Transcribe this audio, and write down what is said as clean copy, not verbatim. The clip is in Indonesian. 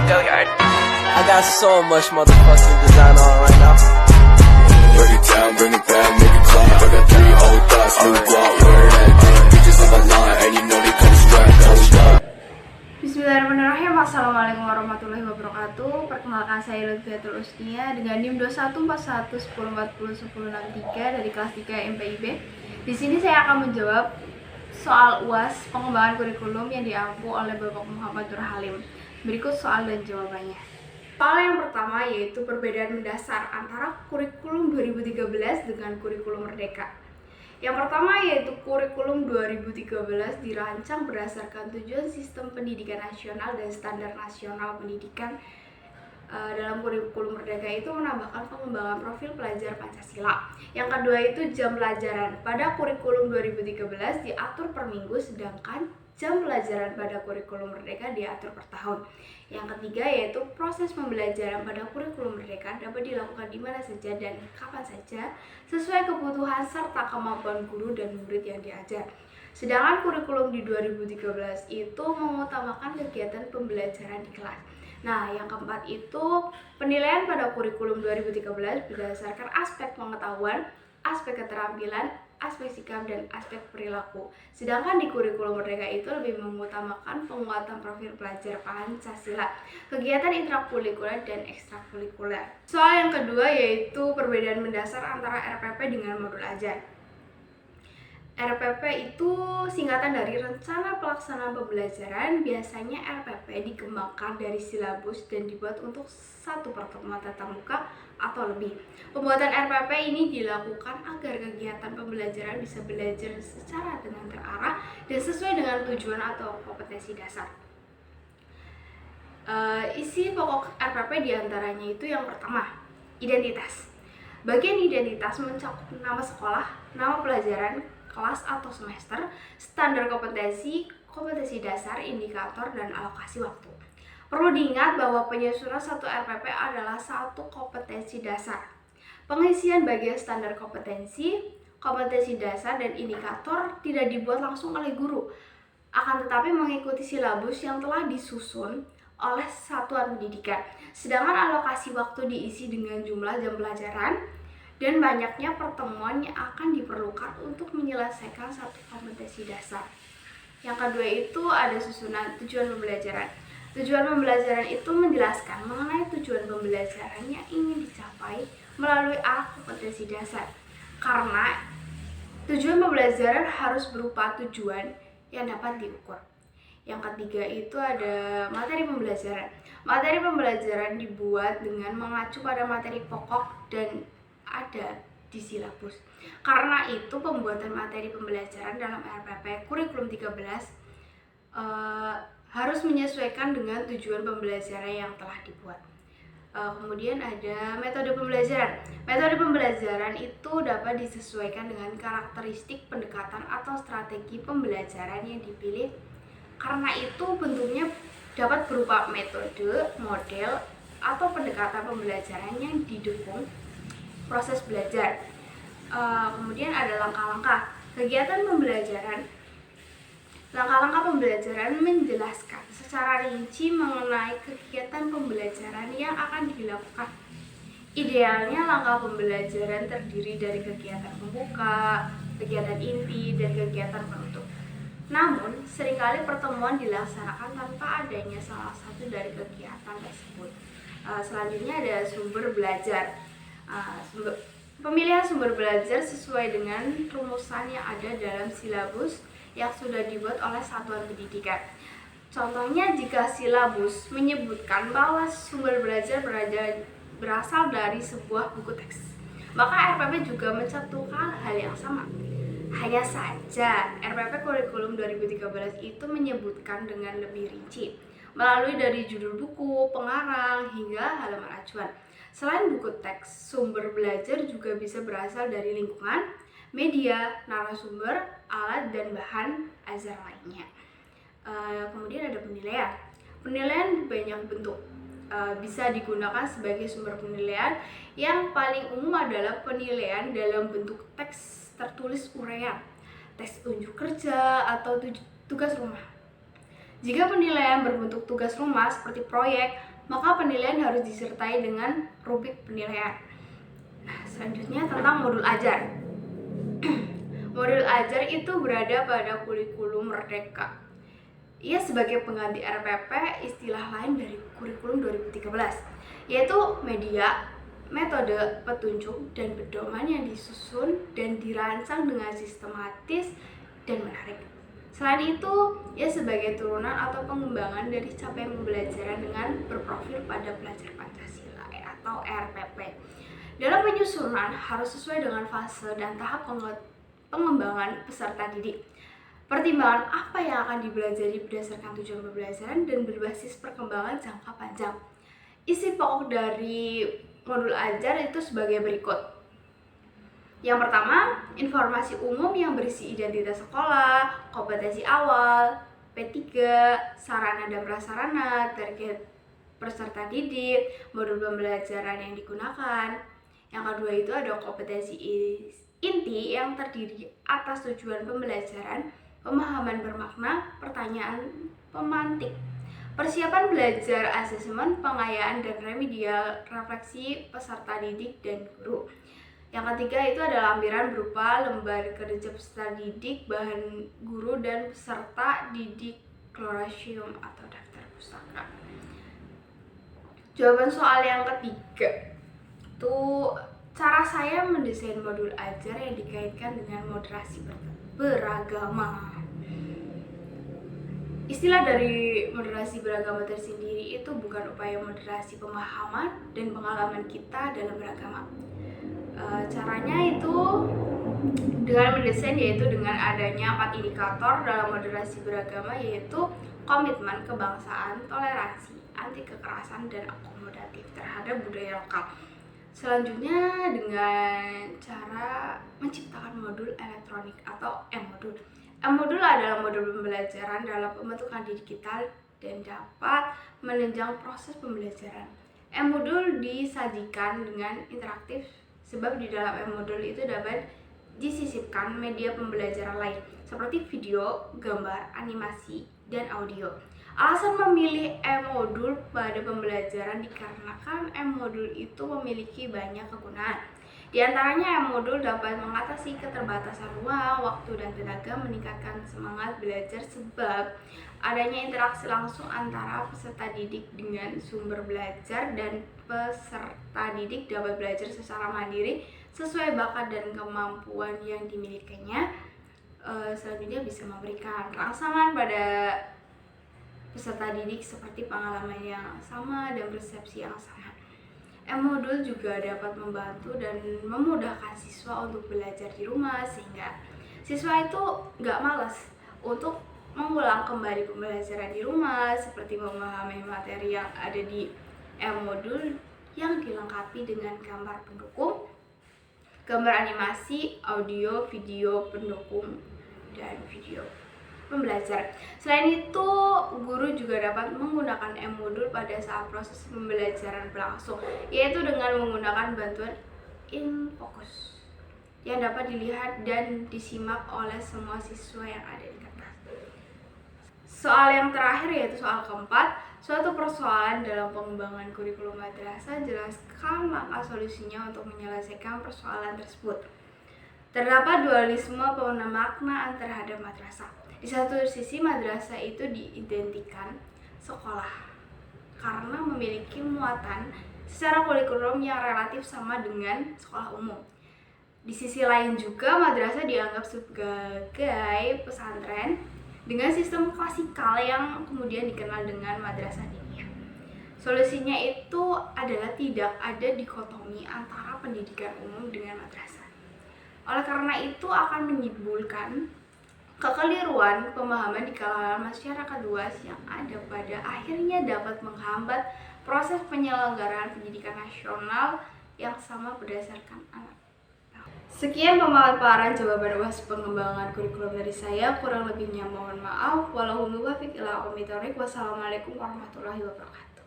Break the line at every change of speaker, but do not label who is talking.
Billiard. I got so much motherfucking design on right now.
Break it down, bring it back, make it clap. I got 3 old thoughts, new guap, where that damn bitches on my line, and you know they come strapped, hold up.
Bismillahirrahmanirrahim. Assalamualaikum warahmatullahi wabarakatuh. Perkenalkan saya Lutfiatul Usnia dengan NIM 214110401063 dari kelas 3 MPIB. Di sini saya akan menjawab soal UAS pengembangan kurikulum yang diampu oleh Bapak Muhammad Nur Halim. Berikut soal dan jawabannya. Soal yang pertama yaitu perbedaan mendasar antara kurikulum 2013 dengan kurikulum Merdeka. Yang pertama yaitu kurikulum 2013 dirancang berdasarkan tujuan sistem pendidikan nasional dan standar nasional pendidikan. Dalam kurikulum Merdeka itu menambahkan pengembangan profil pelajar Pancasila. Yang kedua itu jam pelajaran. Pada kurikulum 2013 diatur per minggu, sedangkan jam pelajaran pada kurikulum Merdeka diatur per tahun. Yang ketiga yaitu proses pembelajaran pada kurikulum Merdeka dapat dilakukan di mana saja dan kapan saja sesuai kebutuhan serta kemampuan guru dan murid yang diajar. Sedangkan kurikulum di 2013 itu mengutamakan kegiatan pembelajaran di kelas. Nah, yang keempat itu penilaian pada kurikulum 2013 berdasarkan aspek pengetahuan, aspek keterampilan, aspek sikap, dan aspek perilaku. Sedangkan di kurikulum Merdeka itu lebih mengutamakan penguatan profil pelajar Pancasila, kegiatan intrakurikuler dan ekstrakurikuler. Soal yang kedua yaitu perbedaan mendasar antara RPP dengan modul ajar. RPP itu singkatan dari Rencana Pelaksanaan Pembelajaran. Biasanya RPP dikembangkan dari silabus dan dibuat untuk satu pertemuan tatap muka atau lebih. Pembuatan RPP ini dilakukan agar kegiatan pembelajaran bisa belajar secara dengan terarah dan sesuai dengan tujuan atau kompetensi dasar. Isi pokok RPP diantaranya itu yang pertama, identitas. Bagian identitas mencakup nama sekolah, nama pelajaran, kelas atau semester, standar kompetensi, kompetensi dasar, indikator, dan alokasi waktu. Perlu diingat bahwa penyusunan satu RPP adalah satu kompetensi dasar. Pengisian bagian standar kompetensi, kompetensi dasar, dan indikator tidak dibuat langsung oleh guru, akan tetapi mengikuti silabus yang telah disusun oleh satuan pendidikan. Sedangkan alokasi waktu diisi dengan jumlah jam pelajaran dan banyaknya pertemuan yang akan diperlukan untuk menyelesaikan satu kompetensi dasar. Yang kedua itu ada susunan tujuan pembelajaran. Tujuan pembelajaran itu menjelaskan mengenai tujuan pembelajaran yang ingin dicapai melalui arah kompetensi dasar. Karena tujuan pembelajaran harus berupa tujuan yang dapat diukur. Yang ketiga itu ada materi pembelajaran. Materi pembelajaran dibuat dengan mengacu pada materi pokok dan ada di silabus. Karena itu pembuatan materi pembelajaran dalam RPP kurikulum 13 harus menyesuaikan dengan tujuan pembelajaran yang telah dibuat. Kemudian ada metode pembelajaran. Metode pembelajaran itu dapat disesuaikan dengan karakteristik pendekatan atau strategi pembelajaran yang dipilih. Karena itu bentuknya dapat berupa metode, model, atau pendekatan pembelajaran yang didukung proses belajar. Kemudian ada langkah-langkah kegiatan pembelajaran. Langkah-langkah pembelajaran menjelaskan secara rinci mengenai kegiatan pembelajaran yang akan dilakukan. Idealnya langkah pembelajaran terdiri dari kegiatan pembuka, kegiatan inti, dan kegiatan penutup. Namun, seringkali pertemuan dilaksanakan tanpa adanya salah satu dari kegiatan tersebut. Selanjutnya ada sumber belajar. Pemilihan sumber belajar sesuai dengan rumusan yang ada dalam silabus yang sudah dibuat oleh satuan pendidikan. Contohnya jika silabus menyebutkan bahwa sumber belajar berasal dari sebuah buku teks, maka RPP juga mencantumkan hal yang sama. Hanya saja RPP kurikulum 2013 itu menyebutkan dengan lebih rinci melalui dari judul buku, pengarang, hingga halaman acuan. Selain buku teks, sumber belajar juga bisa berasal dari lingkungan, media, narasumber, alat, dan bahan ajar lainnya. Kemudian ada penilaian. Penilaian banyak bentuk. Bisa digunakan sebagai sumber penilaian. Yang paling umum adalah penilaian dalam bentuk teks tertulis uraian, tes unjuk kerja, atau tugas rumah. Jika penilaian berbentuk tugas rumah seperti proyek, maka penilaian harus disertai dengan rubrik penilaian. Nah, selanjutnya tentang modul ajar. Modul ajar itu berada pada kurikulum Merdeka. Ia sebagai pengganti RPP, istilah lain dari kurikulum 2013, yaitu media, metode, petunjuk, dan pedoman yang disusun dan dirancang dengan sistematis dan menarik. Selain itu, ia sebagai turunan atau pengembangan dari capaian pembelajaran dengan berprofil pada pelajar Pancasila atau RPP. Dalam penyusunan harus sesuai dengan fase dan tahap pengembangan peserta didik. Pertimbangan apa yang akan dipelajari berdasarkan tujuan pembelajaran dan berbasis perkembangan jangka panjang. Isi pokok dari modul ajar itu sebagai berikut. Yang pertama, informasi umum yang berisi identitas sekolah, kompetensi awal, P3, sarana dan prasarana, target peserta didik, modul pembelajaran yang digunakan. Yang kedua itu ada kompetensi inti yang terdiri atas tujuan pembelajaran, pemahaman bermakna, pertanyaan pemantik, persiapan belajar, asesmen, pengayaan dan remedial, refleksi peserta didik dan guru. Yang ketiga itu adalah lampiran berupa lembar kerja peserta didik, bahan guru dan peserta didik, klorasium atau daftar pustaka. Jawaban soal yang ketiga itu cara saya mendesain modul ajar yang dikaitkan dengan moderasi beragama. Istilah dari moderasi beragama tersendiri itu bukan upaya moderasi pemahaman dan pengalaman kita dalam beragama. Caranya itu dengan mendesain, yaitu dengan adanya 4 indikator dalam moderasi beragama, yaitu komitmen kebangsaan, toleransi, anti kekerasan, dan akomodatif terhadap budaya lokal. Selanjutnya dengan cara menciptakan modul elektronik atau M-modul. M-modul adalah modul pembelajaran dalam pembentukan digital dan dapat menunjang proses pembelajaran. M-modul disajikan dengan interaktif sebab di dalam M-modul itu dapat disisipkan media pembelajaran lain seperti video, gambar, animasi, dan audio. Alasan memilih M-modul pada pembelajaran dikarenakan M-modul itu memiliki banyak kegunaan. Di antaranya, M-modul dapat mengatasi keterbatasan ruang, waktu, dan tenaga, meningkatkan semangat belajar sebab adanya interaksi langsung antara peserta didik dengan sumber belajar, dan peserta didik dapat belajar secara mandiri sesuai bakat dan kemampuan yang dimilikinya. Selanjutnya bisa memberikan rangsangan pada peserta didik seperti pengalaman yang sama dan persepsi yang sama. M-modul juga dapat membantu dan memudahkan siswa untuk belajar di rumah sehingga siswa itu nggak malas untuk mengulang kembali pembelajaran di rumah, seperti memahami materi yang ada di M-modul yang dilengkapi dengan gambar pendukung, gambar animasi, audio, video pendukung, dan video pembelajar. Selain itu, guru juga dapat menggunakan M-modul pada saat proses pembelajaran berlangsung, yaitu dengan menggunakan bantuan InFocus yang dapat dilihat dan disimak oleh semua siswa yang ada di kertas. Soal yang terakhir yaitu soal keempat, suatu persoalan dalam pengembangan kurikulum madrasah, jelaskan langkah solusinya untuk menyelesaikan persoalan tersebut. Terdapat dualisme pemaknaan terhadap madrasah. Di satu sisi, madrasah itu diidentikan sekolah karena memiliki muatan secara kurikulum yang relatif sama dengan sekolah umum. Di sisi lain juga, madrasah dianggap sebagai pesantren dengan sistem klasikal yang kemudian dikenal dengan madrasah diniyah. Solusinya itu adalah tidak ada dikotomi antara pendidikan umum dengan madrasah. Oleh karena itu akan menimbulkan kekeliruan pemahaman di kalangan masyarakat luas yang ada pada akhirnya dapat menghambat proses penyelenggaraan pendidikan nasional yang sama berdasarkan anak. Sekian pemaparan jawaban UAS pengembangan kurikulum dari saya. Kurang lebihnya mohon maaf. Wallahul muwaffiq ila aqwamit thoriq. Wassalamualaikum warahmatullahi wabarakatuh.